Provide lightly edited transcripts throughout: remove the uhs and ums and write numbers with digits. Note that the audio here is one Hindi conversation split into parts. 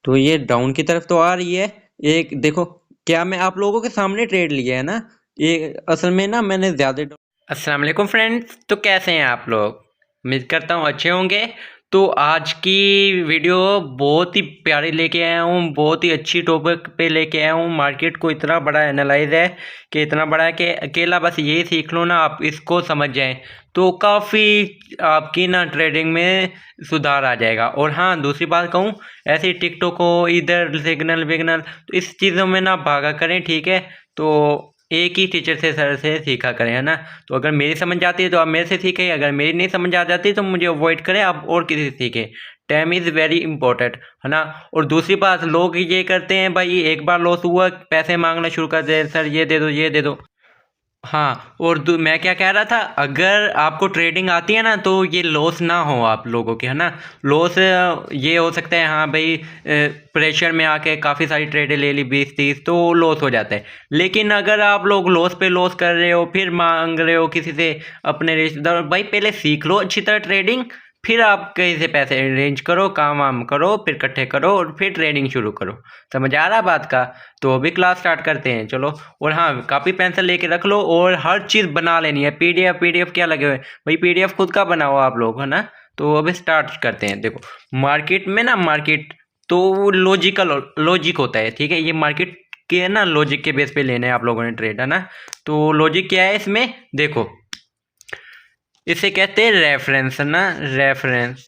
तो ये डाउन की तरफ तो आ रही है। एक देखो, क्या मैं आप लोगों के सामने ट्रेड लिया है ना, ये असल में ना मैंने ज्यादा। अस्सलाम वालेकुम फ्रेंड्स, तो कैसे हैं आप लोग? उम्मीद करता हूँ अच्छे होंगे। तो आज की वीडियो बहुत ही प्यारी लेके आया हूँ, बहुत ही अच्छी टॉपिक पे लेके आया हूँ। मार्केट को इतना बड़ा एनालाइज है कि इतना बड़ा है कि अकेला बस यही सीख लो ना, आप इसको समझ जाएं तो काफ़ी आपकी ना ट्रेडिंग में सुधार आ जाएगा। और हाँ, दूसरी बात कहूँ, ऐसे टिकटॉक हो, इधर सिग्नल विग्नल, तो इस चीज़ों में ना भागा करें, ठीक है? तो एक ही टीचर से, सर से सीखा करें, है ना? तो अगर मेरी समझ आती है तो आप मेरे से सीखें, अगर मेरी नहीं समझ आ जाती तो मुझे अवॉइड करें, आप और किसी से सीखें। टाइम इज़ वेरी इंपॉर्टेंट, है ना? और दूसरी बात, लोग ये करते हैं भाई, एक बार लॉस हुआ पैसे मांगना शुरू कर दे, सर ये दे दो ये दे दो। हाँ, और मैं क्या कह रहा था, अगर आपको ट्रेडिंग आती है ना तो ये लॉस ना हो आप लोगों के, है ना? लॉस ये हो सकता है, हाँ भाई, प्रेशर में आके काफ़ी सारी ट्रेडें ले ली 20-30, तो लॉस हो जाता है। लेकिन अगर आप लोग लॉस पे लॉस कर रहे हो, फिर मांग रहे हो किसी से, अपने रिश्तेदार, भाई पहले सीख लो अच्छी तरह ट्रेडिंग, फिर आप कहीं से पैसे अरेंज करो, काम वाम करो, फिर इकट्ठे करो और फिर ट्रेडिंग शुरू करो। समझ आ रहा बात का? तो अभी क्लास स्टार्ट करते हैं, चलो। और हाँ, कॉपी पेंसिल लेके रख लो और हर चीज़ बना लेनी है। पीडीएफ पीडीएफ क्या लगे हुए भाई, पीडीएफ खुद का बनाओ आप लोग, है ना? तो अभी स्टार्ट करते हैं। देखो, मार्केट में ना, मार्केट तो लॉजिकल लॉजिक होता है, ठीक है? ये मार्केट के ना लॉजिक के बेस पे लेना है आप लोगों ने ट्रेड, है ना? तो लॉजिक क्या है इसमें, देखो, इसे कहते हैं रेफरेंस, है ना? रेफरेंस,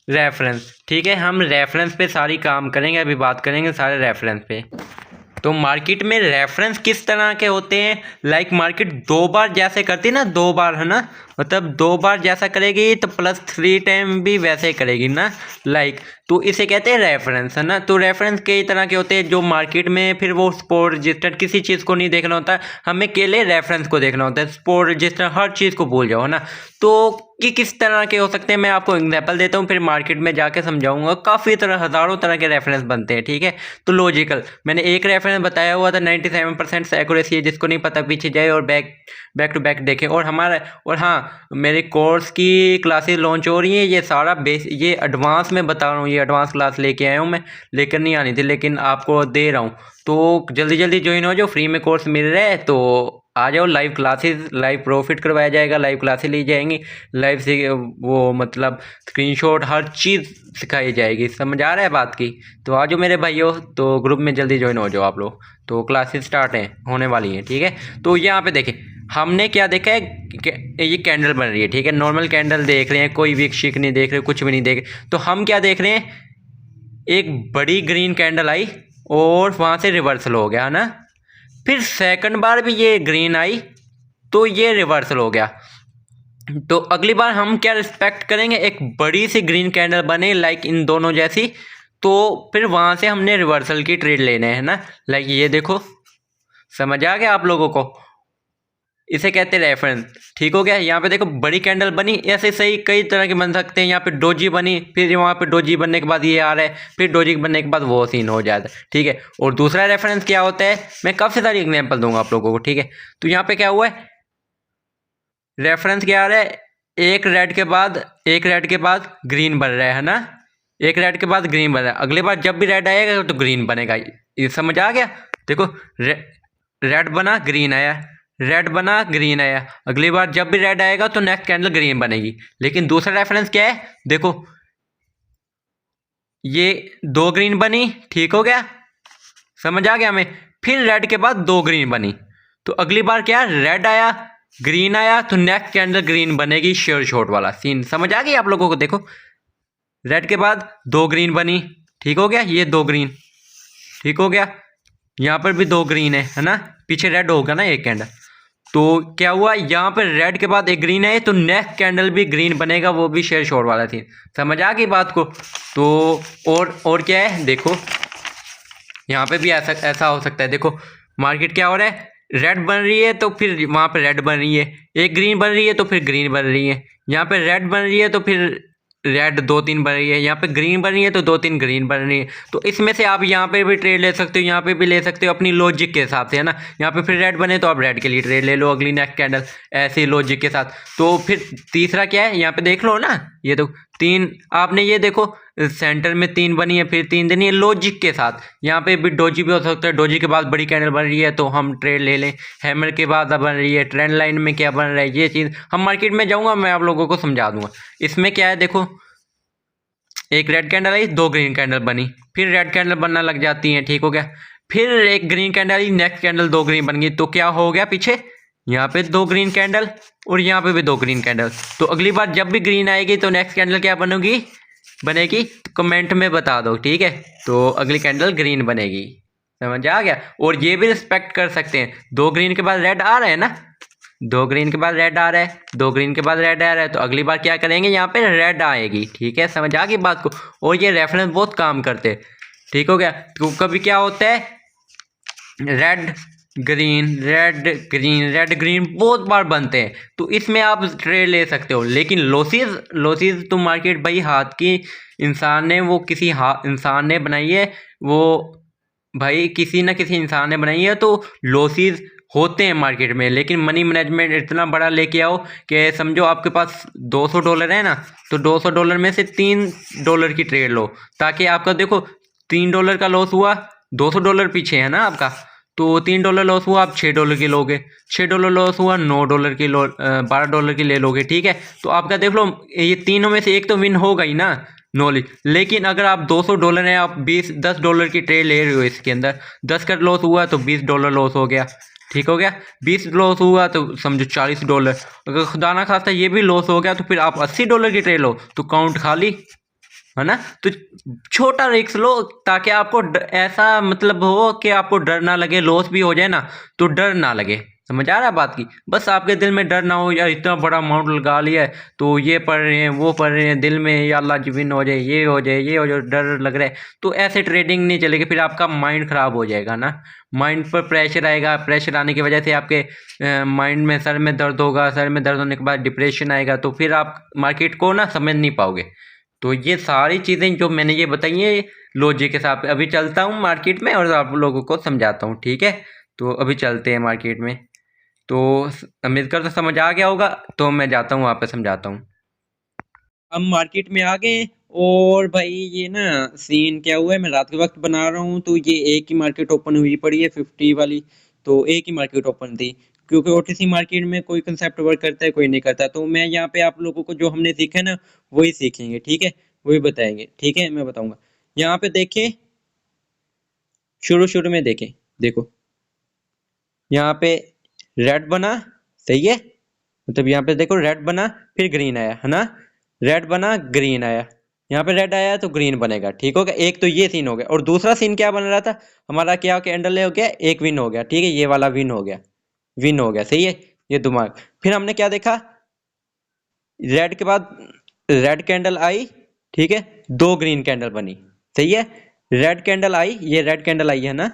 रेफरेंस, ठीक है? हम रेफरेंस पे सारी काम करेंगे, अभी बात करेंगे सारे रेफरेंस पे। तो मार्केट में रेफरेंस किस तरह के होते हैं? लाइक मार्केट दो बार जैसे करती है ना, दो बार, है ना? मतलब दो बार जैसा करेगी तो प्लस 3 टाइम भी वैसे ही करेगी ना, लाइक। तो इसे कहते हैं रेफरेंस, है ना? तो रेफरेंस कई तरह के होते हैं, जो मार्केट में फिर वो स्पोर्ट रजिस्टर किसी चीज़ को नहीं देखना होता, हमें केवल रेफरेंस को देखना होता है। स्पोर्ट रजिस्टर हर चीज़ को भूल जाओ, है ना? तो कि किस तरह के हो सकते हैं, मैं आपको एग्जांपल देता हूँ, फिर मार्केट में जाके समझाऊंगा। काफ़ी तरह, हज़ारों तरह के रेफरेंस बनते हैं, ठीक है? तो लॉजिकल, मैंने एक रेफरेंस बताया हुआ था, 97% एक्यूरेसी है। जिसको नहीं पता पीछे जाए और बैक बैक टू बैक देखे। और हमारा, और हाँ, मेरे कोर्स की क्लासेस लॉन्च हो रही हैं। ये सारा बेस, ये एडवांस में बता रहा हूँ, ये एडवांस क्लास लेके आया हूँ मैं, लेकर नहीं आनी थी लेकिन आपको दे रहा हूँ। तो जल्दी जल्दी ज्वाइन हो जाओ, फ्री में कोर्स मिल रहा है, तो आ जाओ। लाइव क्लासेस, लाइव प्रॉफिट करवाया जाएगा, लाइव क्लासेस ली जाएंगी, लाइव से वो मतलब स्क्रीनशॉट, हर चीज़ सिखाई जाएगी। समझ आ रहा है बात की? तो आ जाओ मेरे भाइयों, तो ग्रुप में जल्दी ज्वाइन हो जाओ आप लोग। तो क्लासेस स्टार्ट हैं, होने वाली हैं, ठीक है? तो यहाँ पे देखें, हमने क्या देखा है ये कैंडल बन रही है, ठीक है? नॉर्मल कैंडल देख रहे हैं, कोई विक शिक नहीं देख रहे, कुछ भी नहीं देख रहे। तो हम क्या देख रहे हैं, एक बड़ी ग्रीन कैंडल आई और वहाँ से रिवर्सल हो गया, है ना? फिर सेकंड बार भी ये ग्रीन आई तो ये रिवर्सल हो गया। तो अगली बार हम क्या रिस्पेक्ट करेंगे, एक बड़ी सी ग्रीन कैंडल बने लाइक इन दोनों जैसी, तो फिर वहाँ से हमने रिवर्सल की ट्रेड लेने हैं ना। लाइक ये देखो, समझ आ गया आप लोगों को? इसे कहते हैं रेफरेंस, ठीक हो गया? यहाँ पे देखो, बड़ी कैंडल बनी, ऐसे सही कई तरह के बन सकते हैं। यहाँ पे डोजी बनी, फिर वहाँ पे डोजी बनने के बाद ये आ रहा है, फिर डोजी बनने के बाद वो सीन हो जाता है, ठीक है? और दूसरा रेफरेंस क्या होता है, मैं काफ़ी सारी एग्जाम्पल दूंगा आप लोगों को, ठीक है? तो यहाँ पे क्या हुआ है, रेफरेंस क्या आ रहा है, एक रेड के बाद ग्रीन बन रहा है ना? एक रेड के बाद ग्रीन बन रहा है, अगली बार जब भी रेड आएगा तो ग्रीन बनेगा। ये समझ आ गया? देखो, रेड बना, ग्रीन आया, रेड बना, ग्रीन आया, अगली बार जब भी रेड आएगा तो नेक्स्ट कैंडल ग्रीन बनेगी। लेकिन दूसरा रेफरेंस क्या है, देखो, ये दो ग्रीन बनी, ठीक हो गया? समझ आ गया हमें? फिर रेड के बाद दो ग्रीन बनी, तो अगली बार क्या, रेड आया, ग्रीन आया, तो नेक्स्ट के अंदर ग्रीन बनेगी, शेयर शॉर्ट वाला सीन। समझ आ गई आप लोगों को? देखो, रेड के बाद दो ग्रीन बनी, ठीक हो गया? ये दो ग्रीन, ठीक हो गया? यहाँ पर भी दो ग्रीन है ना? पीछे रेड होगा ना एक कैंडल। तो क्या हुआ, यहाँ पर रेड के बाद एक ग्रीन है तो नेक्स्ट कैंडल भी ग्रीन बनेगा, वो भी शेयर शॉर्ट वाला सीन। समझ आ गई बात को? तो और क्या है, देखो, यहाँ पे भी ऐसा ऐसा हो सकता है। देखो, मार्केट क्या हो रहा है, रेड बन रही है तो फिर वहाँ पे रेड बन रही है, एक ग्रीन बन रही है तो फिर ग्रीन बन रही है, यहाँ पे रेड बन रही है तो फिर रेड दो तीन बन रही है, यहाँ पे ग्रीन बन रही है तो दो तीन ग्रीन बन रही है। तो इसमें से आप यहाँ पे भी ट्रेड ले सकते हो, यहाँ पे भी ले सकते हो, अपनी लॉजिक के हिसाब से, है ना? यहाँ पे फिर रेड बने तो आप रेड के लिए ट्रेड ले लो, अगली नेक्स्ट कैंडल, ऐसे लॉजिक के साथ। तो फिर तीसरा क्या है, यहाँ पे देख लो ना, ये तो तीन, आपने ये देखो, सेंटर में 3 बनी है, फिर 3 देनी है लॉजिक के साथ। यहाँ पे भी डोजी भी हो सकता है, डोजी के बाद बड़ी कैंडल बन रही है तो हम ट्रेड ले लें। हैमर के बाद अब बन रही है, ट्रेंड लाइन में क्या बन रहा है, ये चीज़ हम मार्केट में जाऊँगा, मैं आप लोगों को समझा दूंगा। इसमें क्या है देखो, एक रेड कैंडल आई, 2 ग्रीन कैंडल बनी, फिर रेड कैंडल बनना लग जाती है, ठीक हो गया। फिर एक ग्रीन कैंडल आई, नेक्स्ट कैंडल 2 ग्रीन बन गई, तो क्या हो गया पीछे, यहाँ पे 2 ग्रीन कैंडल और यहाँ पे भी 2 ग्रीन कैंडल। तो अगली बार जब भी ग्रीन आएगी तो नेक्स्ट कैंडल क्या बनेगी कमेंट में बता दो, ठीक है। तो अगली कैंडल ग्रीन बनेगी, समझ आ गया। और ये भी रिस्पेक्ट कर सकते हैं, 2 ग्रीन के बाद रेड आ रहा है ना, 2 ग्रीन के बाद रेड आ रहा है, 2 ग्रीन के बाद रेड आ रहा है, तो अगली बार क्या करेंगे, यहाँ पे रेड आएगी, ठीक है, समझ आ गई बात को। और ये रेफरेंस बहुत काम करते हैं, ठीक हो गया। तो कभी क्या होता है, red green red green red green बहुत बार बनते हैं, तो इसमें आप ट्रेड ले सकते हो। लेकिन लॉसेस तो मार्केट भाई हाथ की इंसान ने वो किसी इंसान ने बनाई है, वो भाई किसी ना किसी इंसान ने बनाई है, तो लॉसेस होते हैं मार्केट में। लेकिन मनी मैनेजमेंट इतना बड़ा लेके आओ कि समझो आपके पास $200 है ना, तो $200 में से $3 की ट्रेड लो, ताकि आपका देखो $3 का लॉस हुआ, $200 पीछे है ना आपका, तो $3 लॉस हुआ, आप $6 की लोगे, $6 लॉस हुआ, $9 की $12 की ले लोगे, ठीक है। तो आपका देख लो ये तीनों में से एक तो विन होगा ही ना, नॉलेज। लेकिन अगर आप $200 है, आप $10 की ट्रेड ले रहे हो, इसके अंदर 10 का लॉस हुआ तो $20 लॉस हो गया, ठीक हो गया। 20 लॉस हुआ तो समझो $40। अगर खुदा ना खास्ता ये भी लॉस हो गया तो फिर आप $80 की ट्रेड लो, तो काउंट खाली है ना। तो छोटा रिस्क लो, ताकि आपको ऐसा मतलब हो कि आपको डर ना लगे, लॉस भी हो जाए ना तो डर ना लगे, समझ आ रहा है बात की। बस आपके दिल में डर ना हो, यार इतना बड़ा अमाउंट लगा लिया है तो ये पढ़ रहे हैं वो पढ़ रहे हैं, दिल में या अल्लाह जी विन हो जाए, ये हो जाए, ये हो जाए, डर लग रहा है, तो ऐसे ट्रेडिंग नहीं चलेगी, फिर आपका माइंड ख़राब हो जाएगा ना। माइंड पर प्रेशर आएगा, प्रेशर आने की वजह से आपके माइंड में सर में दर्द होगा, सर में दर्द होने के बाद डिप्रेशन आएगा, तो फिर आप मार्केट को ना समझ नहीं पाओगे। तो ये सारी चीज़ें जो मैंने ये बताई हैं लॉजिक के साथ, अभी चलता हूँ मार्केट में और आप लोगों को समझाता हूँ, ठीक है। तो अभी चलते हैं मार्केट में, तो उम्मीद करता समझ आ गया होगा, तो मैं जाता हूँ वहाँ पे समझाता हूँ। हम मार्केट में आ गए, और भाई ये ना सीन क्या हुआ है, मैं रात के वक्त बना रहा हूँ, तो ये एक ही मार्केट ओपन हुई पड़ी है 50 वाली, तो एक ही मार्केट ओपन थी, क्योंकि ओटीसी मार्केट में कोई कंसेप्ट वर्क करता है कोई नहीं करता। तो मैं यहाँ पे आप लोगों को जो हमने सीखा है ना वही सीखेंगे, ठीक है, वही बताएंगे, ठीक है, मैं बताऊंगा। यहाँ पे देखें, शुरू शुरू में देखें, देखो यहाँ पे रेड बना, सही है, मतलब यहाँ पे देखो रेड बना, फिर ग्रीन आया है ना, रेड बना ग्रीन आया, यहाँ पे रेड आया तो ग्रीन बनेगा, ठीक हो गया। एक तो ये सीन हो गया, और दूसरा सीन क्या बन रहा था हमारा, क्या कैंडल हो गया, एक विन हो गया, ठीक है, ये वाला विन हो गया, विन हो गया, सही है, ये दिमाग। फिर हमने क्या देखा, रेड के बाद रेड कैंडल आई, ठीक है, 2 ग्रीन कैंडल बनी, सही है, रेड कैंडल आई, ये रेड कैंडल आई है ना,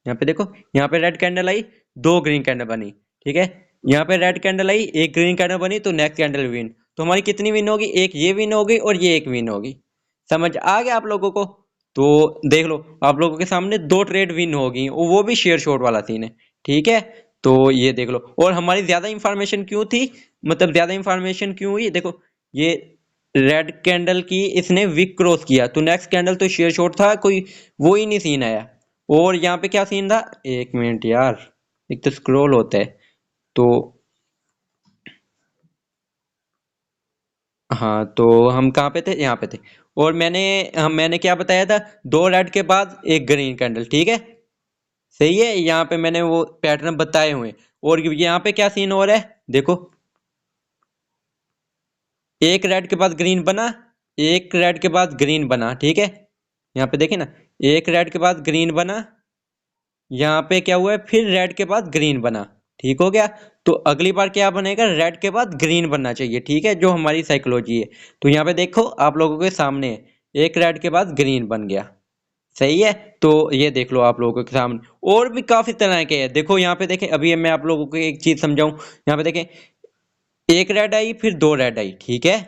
यहाँ पे देखो, यहाँ पे रेड कैंडल आई, 2 ग्रीन कैंडल बनी, ठीक है, यहाँ पे रेड कैंडल आई, एक ग्रीन कैंडल बनी, तो नेक्स्ट कैंडल विन, तो हमारी कितनी विन होगी, एक ये विन होगी और ये एक विन होगी। समझ आ गया आप लोगों को। तो देख लो आप लोगों के सामने 2 ट्रेड विन होगी, और वो भी शेयर शॉर्ट वाला सीन है, ठीक है। तो ये देख लो, और हमारी ज्यादा इंफॉर्मेशन क्यों थी, मतलब ज्यादा इंफॉर्मेशन क्यों हुई, देखो ये रेड कैंडल की इसने विक क्रॉस किया, तो नेक्स्ट कैंडल तो शेयर शॉर्ट था, कोई वो ही नहीं सीन आया। और यहाँ पे क्या सीन था, एक मिनट यार, एक तो स्क्रॉल होता है, तो हाँ, तो हम कहाँ पे थे, यहाँ पे थे। और मैंने क्या बताया था, 2 रेड के बाद एक ग्रीन कैंडल, ठीक है, सही है, यहाँ पे मैंने वो पैटर्न बताए हुए हैं। और यहाँ पे क्या सीन हो रहा है, देखो एक रेड के बाद ग्रीन बना, एक रेड के बाद ग्रीन बना, ठीक है, यहाँ पे देखिए ना, एक रेड के बाद ग्रीन बना, यहाँ पे क्या हुआ है, फिर रेड के बाद ग्रीन बना, ठीक हो गया। तो अगली बार क्या बनेगा, रेड के बाद ग्रीन बनना चाहिए, ठीक है, जो हमारी साइकोलॉजी है। तो यहाँ पे देखो आप लोगों के सामने है, एक रेड के बाद ग्रीन बन गया, सही है। तो ये देख लो आप लोगों के सामने, और भी काफी तरह के हैं, देखो यहाँ पे देखें, अभी मैं आप लोगों को एक चीज समझाऊं, यहाँ पे देखें, एक रेड आई, फिर 2 रेड आई, ठीक है,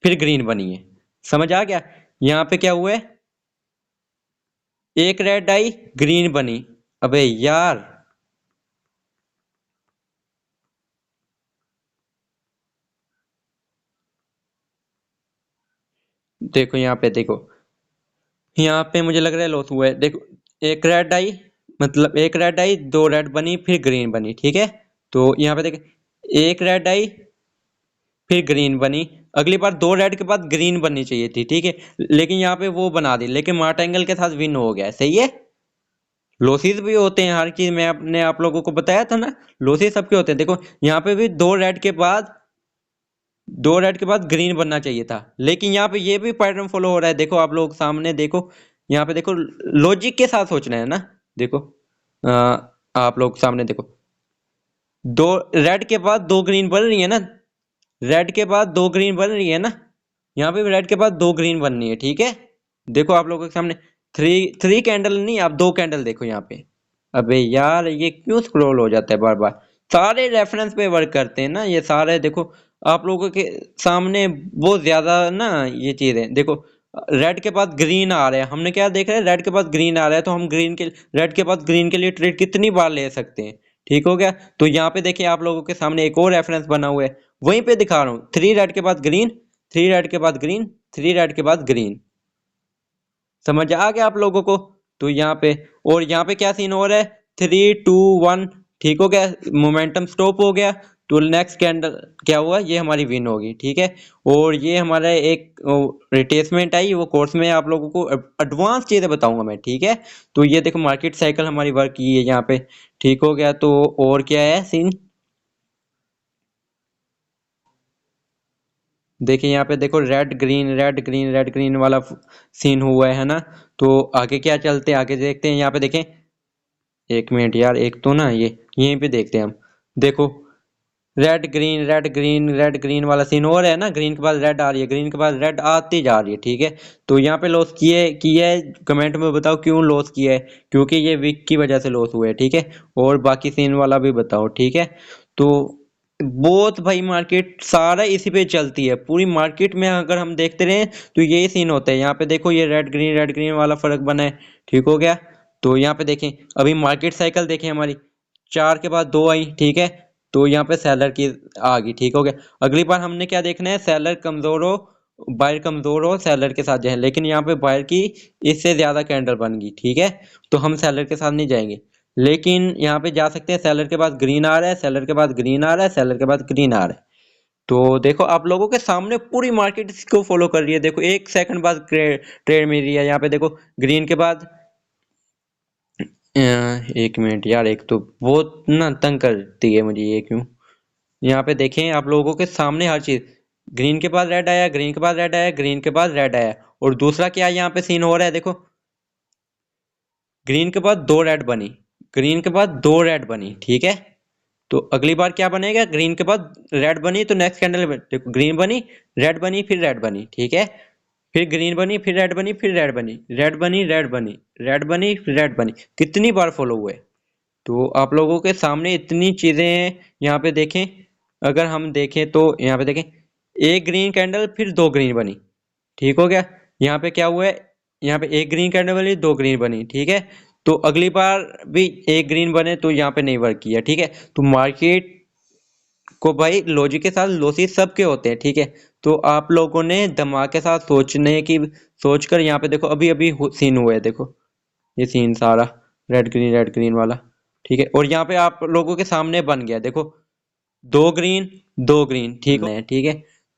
फिर ग्रीन बनी है, समझ आ गया। यहाँ पे क्या हुआ है, एक रेड आई, ग्रीन बनी, अबे यार, देखो यहाँ पे देखो, यहाँ पे मुझे लग रहा है लॉस हुआ है। देखो एक रेड आई, मतलब एक रेड आई, दो रेड बनी, फिर ग्रीन बनी, ठीक है। तो यहाँ पे देखो एक रेड आई, फिर ग्रीन बनी। अगली बार दो रेड के बाद ग्रीन बननी चाहिए थी, ठीक है, लेकिन यहाँ पे वो बना दी, लेकिन मार्टेंगल के साथ विन हो गया, सही है। लॉसेस भी होते हैं हर चीज में, आपने आप लोगों को बताया था ना, लॉसेस सबके होते हैं। देखो यहाँ पे भी दो रेड के बाद ग्रीन बनना चाहिए था, लेकिन यहाँ पे ये भी पैटर्न फॉलो हो रहा है। देखो आप लोग सामने देखो, यहाँ पे देखो, लॉजिक के साथ सोचना है ना। देखो आ, आप लोग सामने देखो, दो रेड के बाद दो ग्रीन बन रही है ना, रेड के बाद दो ग्रीन बन रही है ना, यहाँ पे भी रेड के बाद दो ग्रीन बननी है, ठीक है। देखो आप लोगों के सामने थ्री थ्री कैंडल नहीं, आप दो कैंडल देखो यहाँ पे। अबे यार ये क्यों स्क्रॉल हो जाता है बार बार। सारे रेफरेंस पे वर्क करते हैं ना ये सारे। देखो आप लोगों के सामने बहुत ज्यादा ना ये चीज है। देखो रेड के बाद ग्रीन आ रहा है, हमने क्या देख रहे हैं, रेड के बाद ग्रीन आ रहा है, तो हम रेड के बाद ग्रीन के लिए ट्रेड कितनी बार ले सकते हैं, ठीक हो गया। तो यहाँ पे देखिए आप लोगों के सामने एक और रेफरेंस बना हुआ है, वहीं पे दिखा रहा हूँ, थ्री रेड के बाद ग्रीन, थ्री रेड के बाद ग्रीन, थ्री रेड के बाद ग्रीन। समझ आ गया आप लोगों को। तो यहाँ पे, और यहाँ पे क्या सीन हो रहा है, 3 2 1, ठीक हो गया, मोमेंटम स्टॉप हो गया। तो नेक्स्ट कैंडल क्या हुआ, ये हमारी विन होगी, ठीक है। और ये हमारा एक रिट्रेसमेंट आई, वो कोर्स में आप लोगों को एडवांस चीजें बताऊंगा मैं, ठीक है। तो ये देखो मार्केट साइकिल हमारी वर्क की है यहाँ पे, ठीक हो गया। तो और क्या है सीन, देखिए यहाँ पे देखो red green red green red green वाला सीन हुआ है ना। तो आगे क्या चलते हैं, आगे देखते हैं। यहाँ पे देखें, एक मिनट यार, एक तो ना ये यहीं पे देखते हैं हम। देखो रेड ग्रीन वाला सीन हो रहा है ना, ग्रीन के बाद रेड आ रही है, ग्रीन के बाद रेड आती जा रही है, ठीक है। तो यहाँ पे लॉस किया है, कमेंट में बताओ क्यों लॉस किया है, क्योंकि ये वीक की वजह से लॉस हुआ है, ठीक है। और बाकी सीन वाला भी बताओ, ठीक है। तो बहुत भाई मार्केट सारा इसी पे चलती है, पूरी मार्केट में अगर हम देखते रहे तो यही सीन होता है। यहाँ पे देखो ये रेड ग्रीन वाला फर्क बना है, ठीक हो गया। तो यहाँ पे देखें, अभी मार्केट साइकिल देखें हमारी, चार के बाद दो आई, ठीक है। तो यहाँ पे सेलर की आ गई, ठीक हो गया। अगली बार हमने क्या देखना है, सेलर कमजोर हो, बायर कमजोर हो, सेलर के साथ जाए, लेकिन यहाँ पे बायर की इससे ज्यादा कैंडल बन गई, ठीक है। तो हम सेलर के साथ नहीं जाएंगे, लेकिन यहाँ पे जा सकते हैं। सेलर के बाद ग्रीन आ रहा है, सेलर के बाद ग्रीन आ रहा है, सेलर के बाद ग्रीन आ रहा है। तो देखो आप लोगों के सामने पूरी मार्केट इसको फॉलो कर रही है। देखो एक सेकंड बाद ट्रेड मिल रही है, यहाँ पे देखो ग्रीन के बाद एक मिनट यार, एक तो बहुत ना तंग करती है मुझे ये, क्यों। यहाँ पे देखें आप लोगों के सामने हर चीज, ग्रीन के बाद रेड आया, ग्रीन के बाद रेड आया, ग्रीन के बाद रेड आया। और दूसरा क्या यहाँ पे सीन हो रहा है, देखो ग्रीन के बाद दो रेड बनी, ग्रीन के बाद दो रेड बनी, ठीक है। तो अगली बार क्या बनेगा, ग्रीन के बाद रेड बनी, तो नेक्स्ट कैंडल में देखो ग्रीन बनी, रेड बनी, फिर रेड बनी, ठीक है। फिर ग्रीन बनी, फिर रेड बनी, फिर रेड बनी, रेड बनी, रेड बनी, रेड बनी, फिर रेड बनी, कितनी बार फॉलो हुए। तो आप लोगों के सामने इतनी चीजें हैं। यहाँ पे देखें, अगर हम देखें तो यहाँ पे देखें, एक ग्रीन कैंडल फिर दो ग्रीन बनी, ठीक हो गया। यहाँ पे क्या हुआ है, यहाँ पे एक ग्रीन कैंडल बनी, दो ग्रीन बनी, ठीक है। तो अगली बार भी एक ग्रीन बने, तो यहाँ पे नहीं वर्क किया, ठीक है। तो मार्केट को भाई लॉजिक के साथ लॉसेस सबके होते हैं, ठीक है। तो आप लोगों ने दिमाग के साथ सोचकर यहाँ पे देखो, अभी अभी सीन हुआ है, देखो ये सीन सारा रेड ग्रीन वाला, ठीक है। और यहाँ पे आप लोगों के सामने बन गया, देखो दो ग्रीन, ठीक है।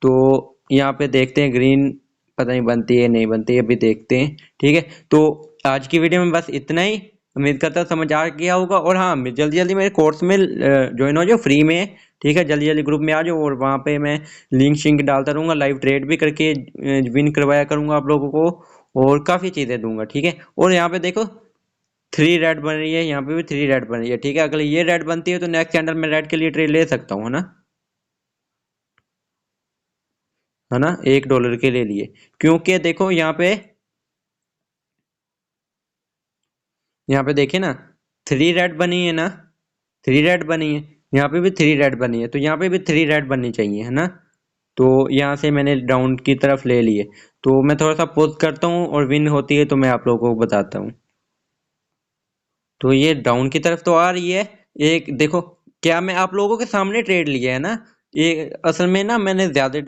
तो यहाँ पे देखते हैं ग्रीन पता नहीं बनती है नहीं बनती है, अभी देखते हैं, ठीक है। तो आज की वीडियो में बस इतना ही, उम्मीद करता हूँ समझ आ गया होगा। और हाँ, जल्दी जल्दी मेरे कोर्स में ज्वाइन हो जाओ, फ्री में है, ठीक है। जल्दी जल्दी ग्रुप में आ जाओ, और वहाँ पे मैं लिंक शिंक डालता रहूँगा, लाइव ट्रेड भी करके विन करवाया करूँगा आप लोगों को, और काफ़ी चीज़ें दूंगा, ठीक है। और यहाँ पे देखो थ्री रेड बन रही है, यहाँ पे भी थ्री रेड बन रही है, ठीक है। अगर ये रेड बनती है तो नेक्स्ट कैंडल में रेड के लिए ट्रेड ले सकता हूँ, है ना, $1 के ले लिए। क्योंकि देखो यहाँ पे देखिए ना, थ्री रेड बनी है ना, थ्री रेड बनी है, यहाँ पे भी थ्री रेड बनी है, तो यहाँ पे भी थ्री रेड बननी चाहिए, है ना। तो यहाँ से मैंने डाउन की तरफ ले लिए। तो मैं थोड़ा सा पोस्ट करता हूँ, और विन होती है तो मैं आप लोगों को बताता हूँ। तो ये डाउन की तरफ तो आ रही है। एक देखो, क्या मैं आप लोगों के सामने ट्रेड लिया है ना, ये असल में ना मैंने ज्यादा